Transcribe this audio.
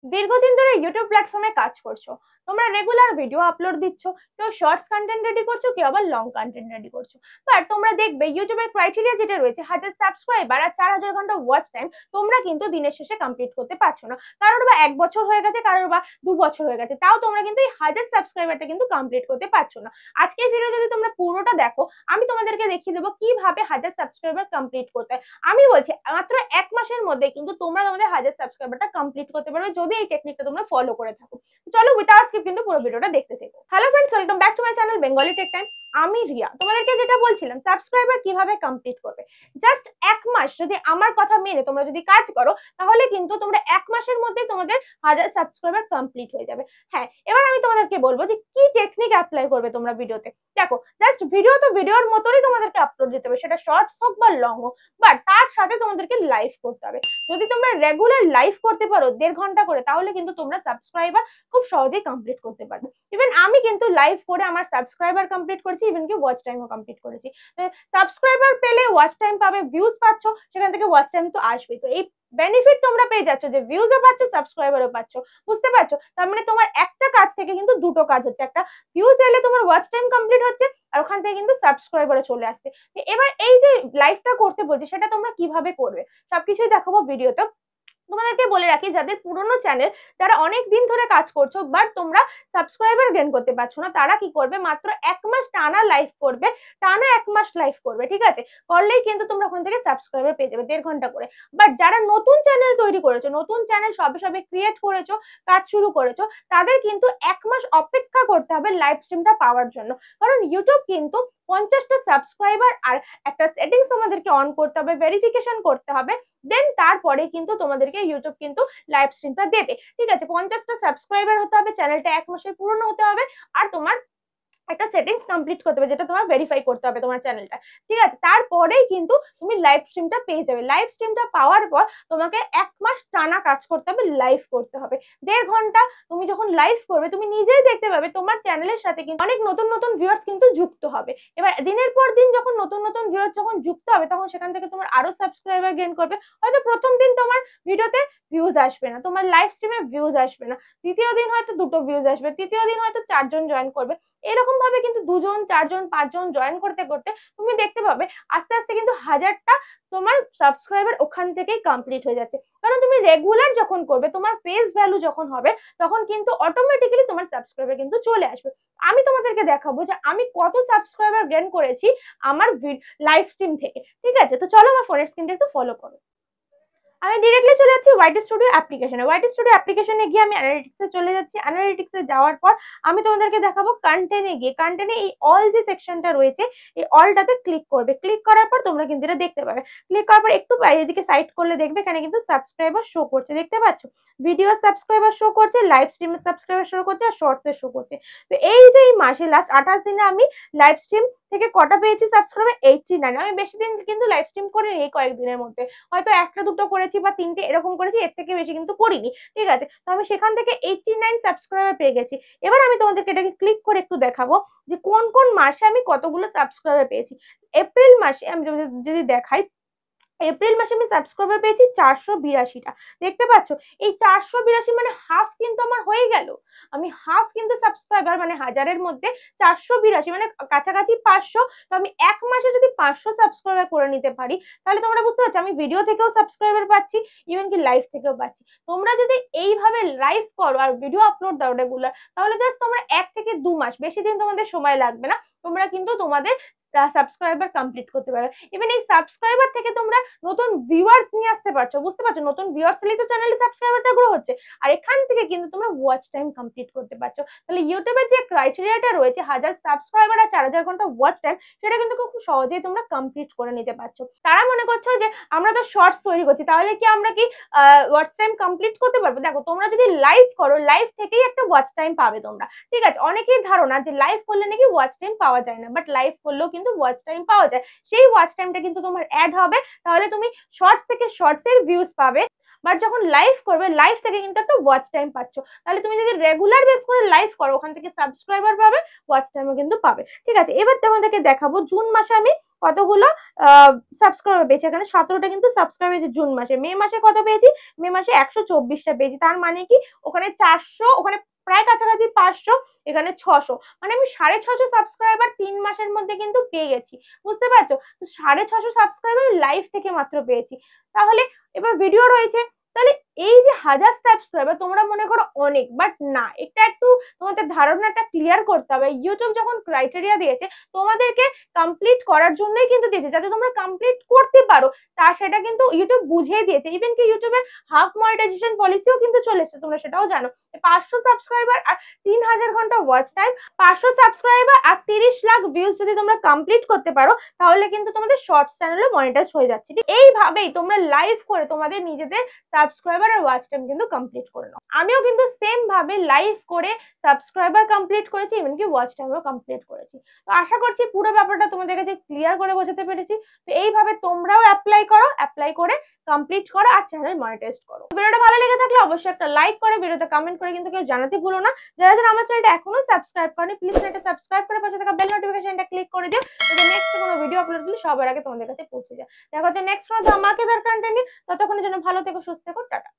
দীর্ঘদিন ধরে ইউটিউব প্ল্যাটফর্মে কাজ করছো, তোমরা রেগুলার ভিডিও আপলোড দিচ্ছ, কেউ শর্টস কন্টেন্ট রেডি করছো, কেউ আবার লং কন্টেন্ট রেডি করছো। বাট তোমরা দেখবে ইউটিউবের ক্রাইটেরিয়া যেটা রয়েছে 1000 সাবস্ক্রাইবার আর 4000 ঘন্টা ওয়াচ টাইম, তোমরা কিন্তু দিনের শেষে কমপ্লিট করতে পারছো না। কারোর বা 1 বছর হয়ে গেছে, কারোর বা 2 বছর হয়ে গেছে, তাও তোমরা কিন্তু এই 1000 সাবস্ক্রাইবারটা কিন্তু কমপ্লিট করতে পারছো না। আজকের ভিডিও যদি তোমরা পুরোটা দেখো, আমি তোমাদেরকে দেখিয়ে দেবো কিভাবে 1000 সাবস্ক্রাইবার কমপ্লিট করতে হয়। আমি বলছি মাত্র 1 মাসের মধ্যে কিন্তু তোমরা তোমাদের 1000 সাবস্ক্রাইবারটা কমপ্লিট করতে পারবে যদি এই টেকনিকটা তোমরা ফলো করে থাকো। চলো উইদাউট স্কিপ কিন্তু পুরো ভিডিওটা দেখতে থাকো। Hello friends, welcome back to my channel Bengali tech time. আমি রিয়া তোমাদেরকে যেটা বলছিলাম সাবস্ক্রাইবার কিভাবে কমপ্লিট করবে। জাস্ট 1 মাস যদি আমার কথা মেনে তোমরা যদি কাজ করো, তাহলে কিন্তু তোমরা 1 মাসের মধ্যে তোমাদের 1000 সাবস্ক্রাইবার কমপ্লিট হয়ে যাবে। হ্যাঁ, এবার আমি তোমাদেরকে বলবো যে কি টেকনিক অ্যাপ্লাই করবে তোমরা ভিডিওতে। দেখো, জাস্ট ভিডিও তো ভিডিওর মতোই তোমাদেরকে আপলোড দিতে হবে, সেটা শর্টস হোক বা লং হোক, বাট তার সাথে তোমাদেরকে লাইভ করতে হবে। যদি তোমরা রেগুলার লাইভ করতে পারো 1.5 ঘন্টা করে, তাহলে কিন্তু তোমরা সাবস্ক্রাইবার খুব সহজেই কমপ্লিট করতে পারবে। ইভেন আমি কিন্তু লাইভ করে আমার সাবস্ক্রাইবার কমপ্লিট করেছি, ইভেন কি ওয়াচ টাইমও কমপ্লিট করেছি। সাবস্ক্রাইবার পেলে ওয়াচ টাইম পাবে, ভিউজ পাচ্ছ, সেখান থেকে ওয়াচ টাইম তো আসবে। তো এই বেনিফিট তোমরা পেয়ে যাচ্ছ যে ভিউজও পাচ্ছ, সাবস্ক্রাইবারও পাচ্ছ। বুঝতে পারছো? তার মানে তোমার একটা কাজ থেকে কিন্তু দুটো কাজ হচ্ছে। একটা, ভিউজ এলে তোমার ওয়াচ টাইম কমপ্লিট হচ্ছে, আর ওখান থেকে কিন্তু সাবস্ক্রাইবারও চলে আসছে। এবার এই যে লাইভটা করতে বলছি, সেটা তোমরা কিভাবে করবে সবকিছুই দেখাবো ভিডিওতে। তোমাদেরকে বলে রাখি, যাদের পুরনো চ্যানেল, যারা অনেক দিন ধরে কাজ করছো বাট তোমরা সাবস্ক্রাইবার গেইন করতে পারছো না, তারা কি করবে, মাত্র 1 মাস টানা লাইভ করবে। টানা 1 মাস লাইভ করবে, ঠিক আছে? করলেই কিন্তু তোমরা ওখান থেকে সাবস্ক্রাইবার পেয়ে যাবে 1.5 ঘন্টা করে। বাট যারা নতুন চ্যানেল তৈরি করেছো, নতুন চ্যানেল সবে সবে ক্রিয়েট করেছো, কাজ শুরু করেছো, তাদের কিন্তু 1 মাস অপেক্ষা করতে হবে লাইভ স্ট্রিমটা পাওয়ার জন্য। কারণ ইউটিউব কিন্তু 50টা সাবস্ক্রাইবার আর একটা সেটিংস তোমাদেরকে অন করতে হবে, ভেরিফিকেশন করতে হবে, দেন তারপরে কিন্তু তোমাদেরকে ইউটিউব কিন্তু লাইভ স্ট্রিমটা দেবে। ঠিক আছে, 50টা সাবস্ক্রাইবার হতে হবে, চ্যানেলটা 1 মাসের পুরনো হতে হবে, আর তোমার একটা সেটিংস কমপ্লিট করতে হবে, যেটা তোমার ভেরিফাই করতে হবে তোমার চ্যানেলটা। ঠিক আছে, তারপরেই কিন্তু তুমি লাইভ স্ট্রিমটা পেয়ে যাবে। লাইভ স্ট্রিমটা পাওয়ার পর তোমাকে 1 মাস টানা কাজ করতে হবে, লাইভ করতে হবে 1.5 ঘন্টা। তুমি যখন লাইভ করবে, তুমি নিজেই দেখতে পাবে তোমার চ্যানেলের সাথে কিন্তু অনেক নতুন নতুন ভিউয়ার্স কিন্তু যুক্ত হবে। এবার দিনের পর দিন যখন নতুন নতুন ভিউয়ার্স যখন যুক্ত হবে, তখন সেখান থেকে তোমার আরো সাবস্ক্রাইবার গেইন করবে। হয়তো প্রথম দিন তোমার ভিডিওতে ভিউজ আসবে না, তোমার লাইভ স্ট্রিমে ভিউজ আসবে না, দ্বিতীয় দিন হয়তো 2টো ভিউজ আসবে, তৃতীয় দিন হয়তো 4জন জয়েন করবে। এরকম ভাবে কিন্তু 2জন, 4জন, 5জন জয়েন করতে করতে তুমি দেখতে পাবে আস্তে আস্তে কিন্তু 1000টা তোমার সাবস্ক্রাইবার ওখান থেকেই কমপ্লিট হয়ে যাচ্ছে। কারণ তুমি রেগুলার যখন করবে, তোমার ফেস ভ্যালু যখন হবে, তখন কিন্তু অটোমেটিক্যালি তোমার সাবস্ক্রাইবার কিন্তু চলে আসবে। আমি তোমাদেরকে দেখাবো যে আমি কত সাবস্ক্রাইবার গেইন করেছি আমার লাইভ স্ট্রিম থেকে। ঠিক আছে, তো চলো আমার ফোনের স্ক্রিনটা একটু ফলো করো। আমি ডিরেক্টলি চলে যাচ্ছি ওয়াইটি স্টুডিও অ্যাপ্লিকেশনে। ওয়াইটি স্টুডিও অ্যাপ্লিকেশনে গিয়ে আমি অ্যানালিটিক্সে চলে যাচ্ছি। অ্যানালিটিক্সে যাওয়ার পর আমি তোমাদেরকে দেখাবো কন্টেন্টে গিয়ে, কন্টেন্টে এই অল যে সেকশনটা রয়েছে, এই অলটাতে ক্লিক করবে। ক্লিক করার পর তোমরা কিন্তু এটা দেখতে পাবে। ক্লিক করার পর একটু বাইরের দিকে সাইড করলে দেখবে এখানে কিন্তু সাবস্ক্রাইবার শো করছে, দেখতে পাচ্ছ? ভিডিও সাবস্ক্রাইবার শো করছে, লাইভ স্ট্রিমের সাবস্ক্রাইবার শো করছে, আর শর্টসের শো করছে। তো এই যে এই মাসে লাস্ট 28 দিনে আমি লাইভ স্ট্রিম থেকে কটা পেয়েছি সাবস্ক্রাইবার? 89। আমি বেশি দিন কিন্তু লাইভ স্ট্রিম করিনি, এই কয়েকদিনের মধ্যে হয়তো একটা দুটো করেছি বা তিনটে এরকম করেছি, এর থেকে বেশি কিন্তু করিনি। ঠিক আছে, তো আমি সেখান থেকে 89 সাবস্ক্রাইবার পেয়ে গেছি। এবার আমি তোমাদেরকে এটাকে ক্লিক করে একটু দেখাবো যে কোন কোন মাসে আমি কতগুলো সাবস্ক্রাইবার পেয়েছি। এপ্রিল মাসে আমি যদি দেখাই, এপ্রিল মাসে আমি সাবস্ক্রাইবার পেয়েছি 482টা। দেখতে পাচ্ছ? এই 482 মানে হাফ কিন্তু আমার হয়ে গেল। আমি হাফ কিন্তু সাবস্ক্রাইবার, মানে 1000-এর মধ্যে 482 মানে কাছাকাছি 500। তো আমি 1 মাসে যদি 500 সাবস্ক্রাইবার করে নিতে পারি, তাহলে তোমরা বুঝতে পারছো আমি ভিডিও থেকেও সাবস্ক্রাইবার পাচ্ছি, ইভেন কি লাইভ থেকেও পাচ্ছি। তোমরা যদি এইভাবে লাইভ করো আর ভিডিও আপলোড দাও রেগুলার, তাহলে জাস্ট তোমরা 1 থেকে 2 মাস, বেশি দিন তোমাদের সময় লাগবে না, তোমরা কিন্তু তোমাদের সাবস্ক্রাইবার কমপ্লিট করতে পারবে। ইভেন এই সাবস্ক্রাইবার থেকে তোমরা নতুন ভিউয়ার্স নিয়ে আসতে পারছো। বুঝতে পারছো? নতুন ভিউয়ার্স এলেই তো চ্যানেলে সাবস্ক্রাইবারটা গ্রো হচ্ছে, আর এখান থেকে কিন্তু তোমরা ওয়াচ টাইম কমপ্লিট করতে পারছো। তাহলে ইউটিউবের যে ক্রাইটেরিয়াটা রয়েছে 1000 সাবস্ক্রাইবার আর 4000 ঘন্টা ওয়াচ টাইম, সেটা কিন্তু খুব সহজেই তোমরা কমপ্লিট করে নিতে পারছো। তারা মনে করছো যে আমরা তো শর্টস তৈরি করছি, তাহলে কি আমরা কি ওয়াচ টাইম কমপ্লিট করতে পারবো? দেখো, তোমরা যদি লাইভ করো, লাইভ থেকেই একটা ওয়াচ টাইম পাবে তোমরা। ঠিক আছে, অনেকেই ধারণা যে লাইভ করলে নাকি ওয়াচ টাইম পাওয়া যায় না, বাট লাইভ করলেও কিন্তু ওয়াচ টাইম পাওয়া যায়। সেই ওয়াচ টাইমটা কিন্তু তোমার অ্যাড হবে, তাহলে তুমি শর্টস থেকে শর্টস এর ভিউজ পাবে, বাট যখন লাইভ করবে লাইভ থেকে কিন্তু একটা ওয়াচ টাইম পাচ্ছ। তাহলে তুমি যদি রেগুলার বেস করে লাইভ করো ওখান থেকে সাবস্ক্রাইবার পাবে, ওয়াচ টাইমও কিন্তু পাবে। ঠিক আছে, এবার তোমাদেরকে দেখাবো জুন মাসে আমি কতগুলো সাবস্ক্রাইবার পেয়েছি। এখানে 17টা কিন্তু সাবস্ক্রাইবার পেয়েছি জুন মাসে। মে মাসে কত পেয়েছি? মে মাসে 124টা পেয়েছি। তার মানে কি ওখানে 400, ওখানে প্রায় কাছাকাছি 500, এখানে 600, মানে আমি 650 সাবস্ক্রাইবার 3 মাসের মধ্যে কিন্তু পেয়ে গেছি। বুঝতে পারছো? তো 650 সাবস্ক্রাইবার লাইভ থেকে মাত্র পেয়েছি। তাহলে এবার ভিডিও রয়েছে, তাহলে এই যে 1000 সাবস্ক্রাইবার তোমরা মনে করো অনেক, বাট না, এটা একটু তোমাদের ধারণাটা ক্লিয়ার করতে হবে। ইউটিউব যখন ক্রাইটেরিয়া দিয়েছে তোমাদেরকে কমপ্লিট করার জন্যই কিন্তু দিয়েছে, যাতে তোমরা কমপ্লিট করতে পারো। তা সেটা কিন্তু ইউটিউব বুঝিয়ে দিয়েছে। ইভেন কি ইউটিউবের হাফ মনিটাইজেশন পলিসিও কিন্তু চলে এসেছে, তোমরা সেটাও জানো। 500 সাবস্ক্রাইবার আর 3000 ঘন্টা ওয়াচ টাইম, 500 সাবস্ক্রাইবার আর 30 লাখ ভিউজ যদি তোমরা কমপ্লিট করতে পারো তাহলে কিন্তু তোমাদের শর্টস চ্যানেলও মনিটাইজ হয়ে যাচ্ছে। এইভাবেই তোমরা লাইভ করে তোমাদের নিজেদের সাবস্ক্রাইবার আর ওয়াচ টাইম কিন্তু কমপ্লিট করে নাও। আমিও কিন্তু সেম ভাবে লাইভ করে সাবস্ক্রাইবার কমপ্লিট করেছি, এমনকি ওয়াচ টাইমও কমপ্লিট করেছি। তো আশা করছি পুরো ব্যাপারটা তোমাদের কাছে ক্লিয়ার করে বোঝাতে পেরেছি। তো এইভাবে তোমরাও অ্যাপ্লাই করো, অ্যাপ্লাই করে কমপ্লিট করো আর চ্যানেল মনিটাইজ করো। ভিডিওটা ভালো লেগে থাকলে অবশ্যই একটা লাইক করে, ভিডিওতে কমেন্ট করে কিন্তু কেউ জানাতে ভুলো না। যারা যারা আমার চ্যানেলটা এখনো সাবস্ক্রাইব করেনি প্লিজ চ্যানেলটা সাবস্ক্রাইব করে পাশে থাকা বেল নোটিফিকেশনটা ক্লিক করে দিও, যাতে নেক্সট কোনো ভিডিও আপলোড করলে সবার আগে তোমাদের কাছে পৌঁছে যায়। দেখা হচ্ছে নেক্সট কোনো ধামাকেদার কন্টেন্ট নিয়ে। ততক্ষণের জন্য ভালো থেকো, সুস্থ থেকো, টাটা।